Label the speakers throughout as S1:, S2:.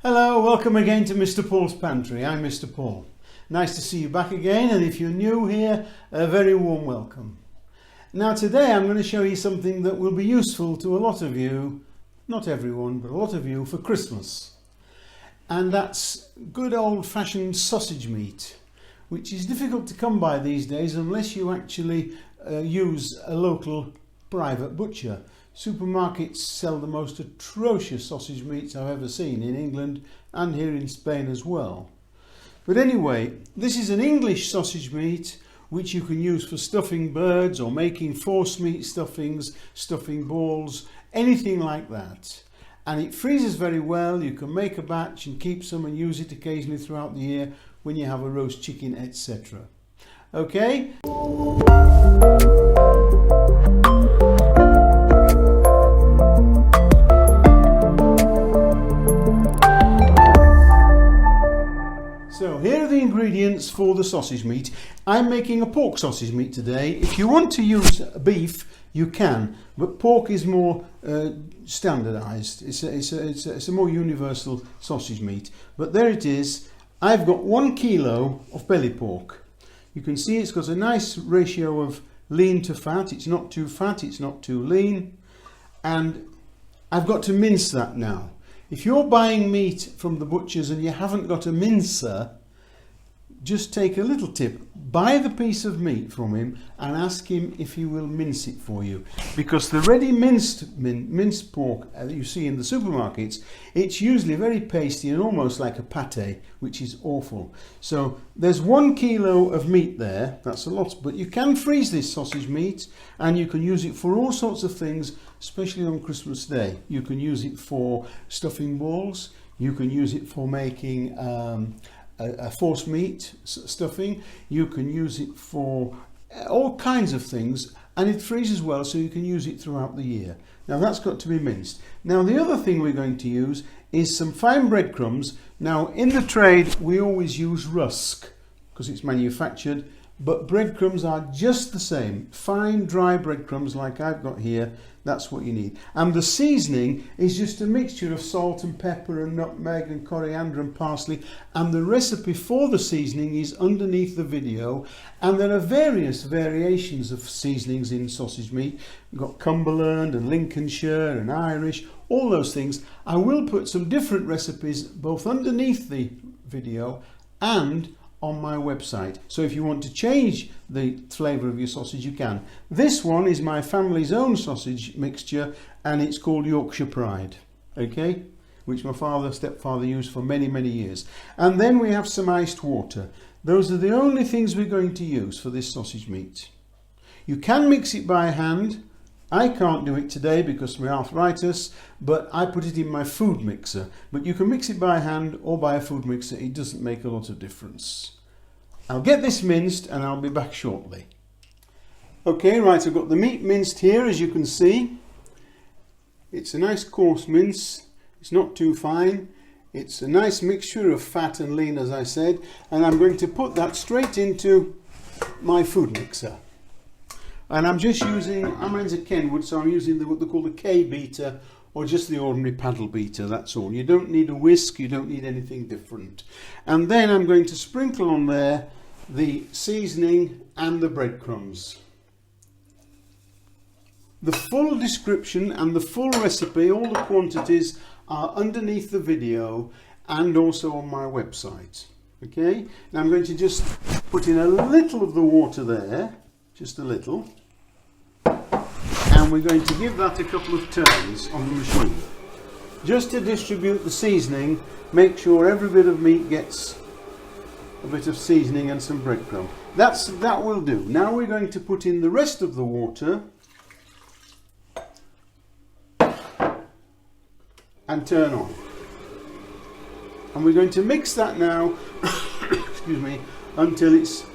S1: Hello, welcome again to Mr. Paul's Pantry. I'm Mr. Paul. Nice to see you back again, and if you're new here, a very warm welcome. Now today I'm going to show you something that will be useful to a lot of you, not everyone, but a lot of you, for Christmas. And that's good old-fashioned sausage meat, which is difficult to come by these days unless you actually use a local private butcher. Supermarkets sell the most atrocious sausage meats I've ever seen in England and here in Spain as well. But anyway, this is an English sausage meat which you can use for stuffing birds or making forcemeat stuffings, stuffing balls, anything like that. And it freezes very well. You can make a batch and keep some and use it occasionally throughout the year when you have a roast chicken, etc. Okay? So here are the ingredients for the sausage meat. I'm making a pork sausage meat today. If you want to use beef, you can, but pork is more standardised. It's a more universal sausage meat. But there it is. I've got 1 kilo of belly pork. You can see it's got a nice ratio of lean to fat. It's not too fat, it's not too lean. And I've got to mince that now. If you're buying meat from the butchers and you haven't got a mincer, just take a little tip. Buy the piece of meat from him and ask him if he will mince it for you. Because the ready minced pork that you see in the supermarkets, it's usually very pasty and almost like a pate, which is awful. So there's 1 kilo of meat there. That's a lot, but you can freeze this sausage meat and you can use it for all sorts of things, especially on Christmas Day. You can use it for stuffing balls. You can use it for making a forcemeat stuffing. You can use it for all kinds of things, and it freezes well so you can use it throughout the year. Now that's got to be minced. Now the other thing we're going to use is some fine breadcrumbs. Now in the trade we always use rusk because it's manufactured, but breadcrumbs are just the same. Fine dry breadcrumbs like I've got here, that's what you need. And the seasoning is just a mixture of salt and pepper and nutmeg and coriander and parsley, and the recipe for the seasoning is underneath the video. And there are various variations of seasonings in sausage meat. We've got Cumberland and Lincolnshire and Irish, all those things. I will put some different recipes both underneath the video and on my website. So if you want to change the flavour of your sausage, you can. This one is my family's own sausage mixture and it's called Yorkshire Pride, okay, which my stepfather used for many years. And then we have some iced water. Those are the only things we're going to use for this sausage meat. You can mix it by hand. I can't do it today because of my arthritis, but I put it in my food mixer. But you can mix it by hand or by a food mixer. It doesn't make a lot of difference. I'll get this minced and I'll be back shortly. Okay, right, I've got the meat minced here, as you can see. It's a nice coarse mince. It's not too fine. It's a nice mixture of fat and lean, as I said. And I'm going to put that straight into my food mixer. And I'm just using, mine's a Kenwood, so I'm using what they call the K beater or just the ordinary paddle beater, that's all. You don't need a whisk, you don't need anything different. And then I'm going to sprinkle on there the seasoning and the breadcrumbs. The full description and the full recipe, all the quantities, are underneath the video and also on my website. Okay, now I'm going to just put in a little of the water there, just a little. And we're going to give that a couple of turns on the machine. Just to distribute the seasoning, make sure every bit of meat gets a bit of seasoning and some breadcrumb. That will do. Now we're going to put in the rest of the water and turn on. And we're going to mix that now, excuse me, until it's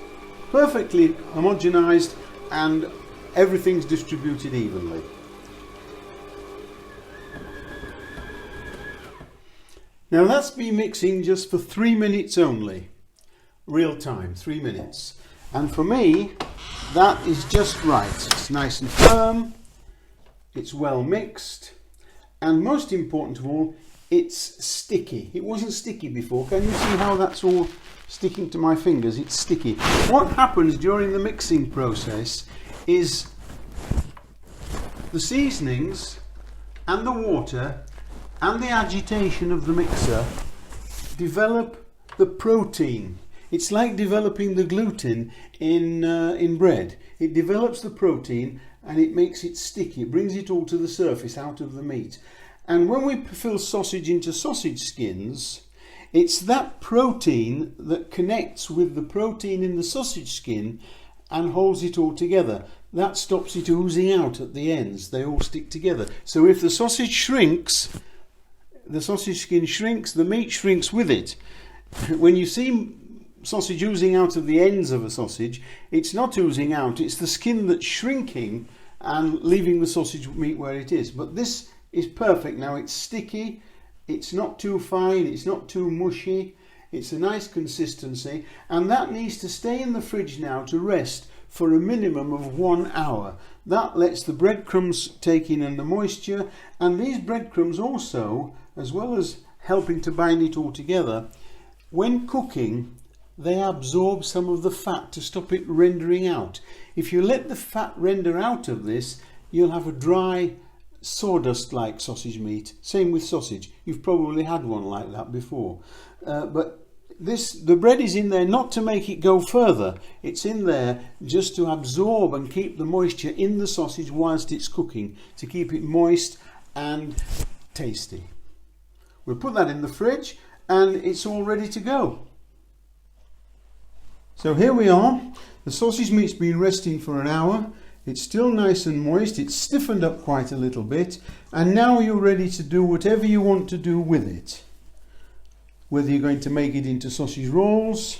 S1: perfectly homogenized and everything's distributed evenly. Now that's been mixing just for 3 minutes only. Real time, 3 minutes. And for me, that is just right. It's nice and firm, it's well mixed, and most important of all, it's sticky. It wasn't sticky before. Can you see how that's all sticking to my fingers? It's sticky. What happens during the mixing process is the seasonings and the water and the agitation of the mixer develop the protein. It's like developing the gluten in bread. It develops the protein and it makes it sticky. It brings it all to the surface out of the meat. And when we fill sausage into sausage skins, it's that protein that connects with the protein in the sausage skin and holds it all together. That stops it oozing out at the ends. They all stick together. So if the sausage shrinks, the sausage skin shrinks, the meat shrinks with it. When you see sausage oozing out of the ends of a sausage, it's not oozing out, it's the skin that's shrinking and leaving the sausage meat where it is. But this is perfect now. It's sticky, it's not too fine, it's not too mushy, it's a nice consistency, and that needs to stay in the fridge now to rest for a minimum of 1 hour. That lets the breadcrumbs take in and the moisture, and these breadcrumbs also, as well as helping to bind it all together, when cooking they absorb some of the fat to stop it rendering out. If you let the fat render out of this, you'll have a dry sawdust like sausage meat. Same with sausage. You've probably had one like that before. But the bread is in there not to make it go further. It's in there just to absorb and keep the moisture in the sausage whilst it's cooking, to keep it moist and tasty. We'll put that in the fridge and it's all ready to go. So here we are. The sausage meat's been resting for an hour. It's still nice and moist. It's stiffened up quite a little bit, and now you're ready to do whatever you want to do with it. Whether you're going to make it into sausage rolls,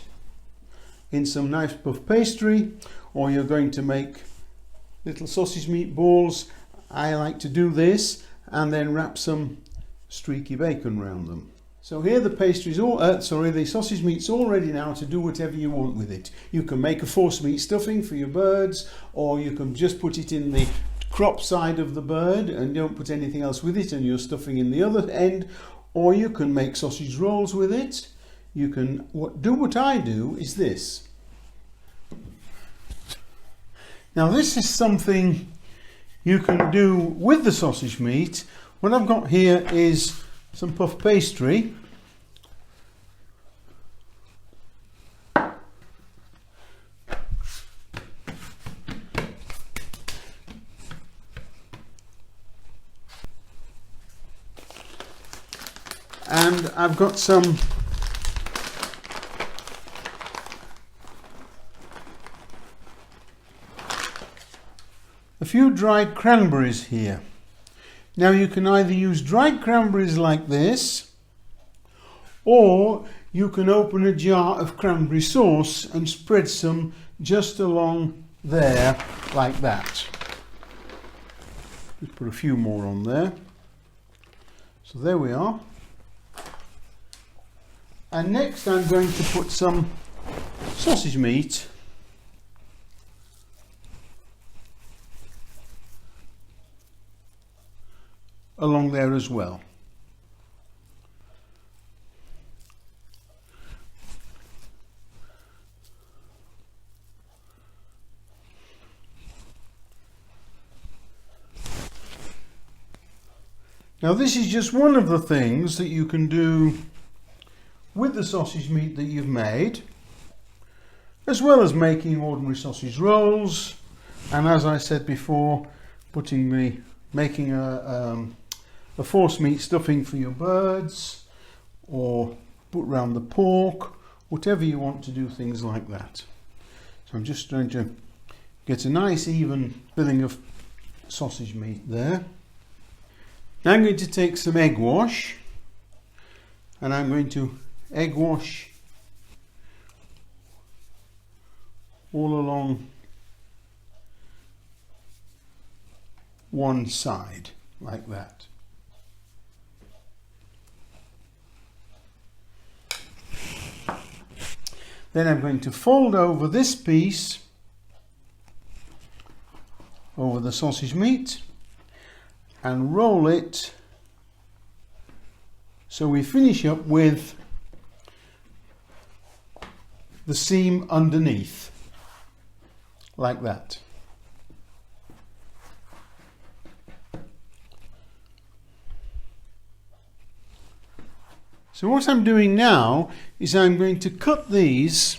S1: in some nice puff pastry, or you're going to make little sausage meat balls. I like to do this and then wrap some streaky bacon around them. So here the the sausage meat's all ready now to do whatever you want with it. You can make a forcemeat stuffing for your birds, or you can just put it in the crop side of the bird and don't put anything else with it and you're stuffing in the other end, or you can make sausage rolls with it. You can do what I do is this. Now this is something you can do with the sausage meat. What I've got here is some puff pastry. And I've got a few dried cranberries here. Now you can either use dried cranberries like this, or you can open a jar of cranberry sauce and spread some just along there like that. Just put a few more on there. So there we are. And next I'm going to put some sausage meat along there as well. Now this is just one of the things that you can do with the sausage meat that you've made, as well as making ordinary sausage rolls, and as I said before, making a forcemeat stuffing for your birds, or put round the pork, whatever you want to do things like that. So I'm just trying to get a nice even filling of sausage meat there. Now I'm going to take some egg wash, and I'm going to egg wash all along one side like that. Then I'm going to fold over this piece over the sausage meat and roll it So we finish up with the seam underneath, like that. So what I'm doing now is I'm going to cut these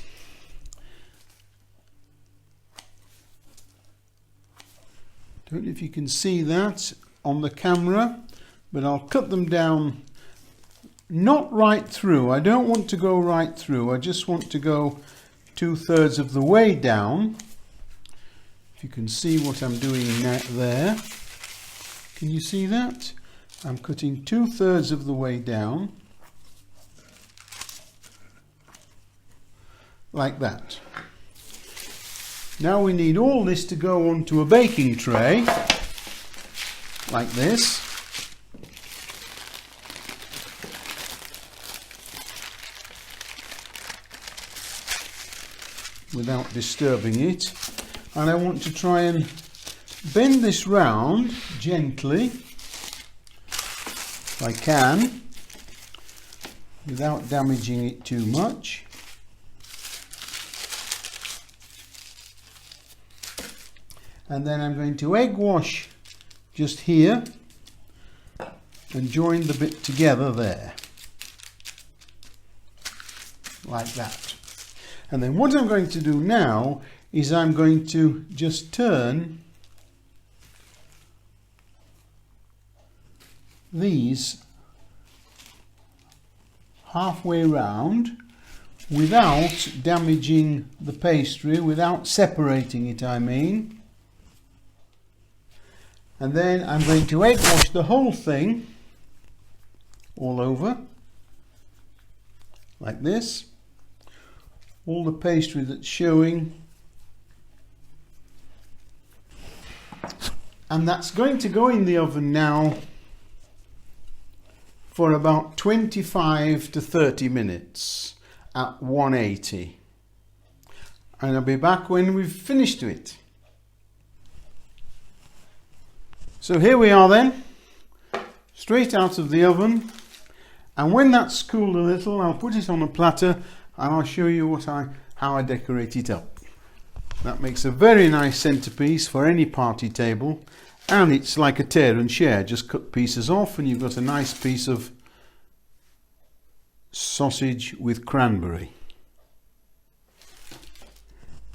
S1: don't know if you can see that on the camera, but I'll cut them down not right through. I don't want to go right through. I just want to go 2/3 of the way down. If you can see what I'm doing there. Can you see that? I'm cutting 2/3 of the way down. Like that. Now we need all this to go onto a baking tray, like this. Without disturbing it. And I want to try and bend this round gently, if I can, without damaging it too much. And then I'm going to egg wash just here and join the bit together there, like that. And then what I'm going to do now is I'm going to just turn these halfway round without damaging the pastry, without separating it, I mean. And then I'm going to egg wash the whole thing all over, like this. All the pastry that's showing. And that's going to go in the oven now for about 25 to 30 minutes at 180. And I'll be back when we've finished it. So here we are then, straight out of the oven, and when that's cooled a little I'll put it on a platter and I'll show you how I decorate it up. That makes a very nice centerpiece for any party table, and it's like a tear and share, just cut pieces off and you've got a nice piece of sausage with cranberry.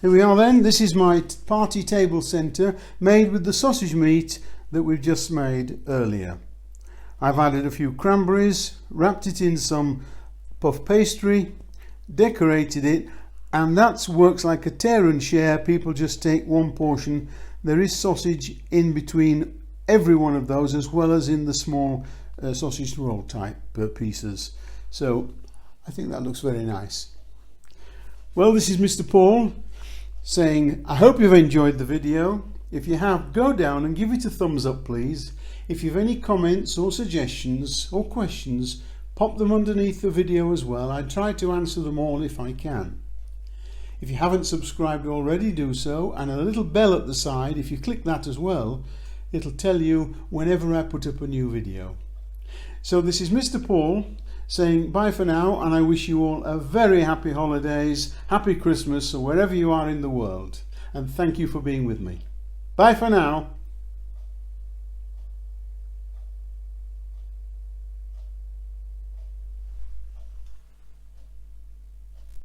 S1: Here we are then, this is my party table centre made with the sausage meat that we've just made earlier. I've added a few cranberries, wrapped it in some puff pastry, decorated it, and that works like a tear and share. People just take one portion. There is sausage in between every one of those, as well as in the small sausage roll type pieces. So I think that looks very nice. Well, this is Mr. Paul saying I hope you've enjoyed the video. If you have, go down and give it a thumbs up, please. If you have any comments or suggestions or questions, pop them underneath the video as well. I try to answer them all if I can. If you haven't subscribed already, do so, and a little bell at the side. If you click that as well, it'll tell you whenever I put up a new video. So this is Mr. Paul saying bye for now, and I wish you all a very happy holidays, happy Christmas, or wherever you are in the world, and thank you for being with me. Bye for now.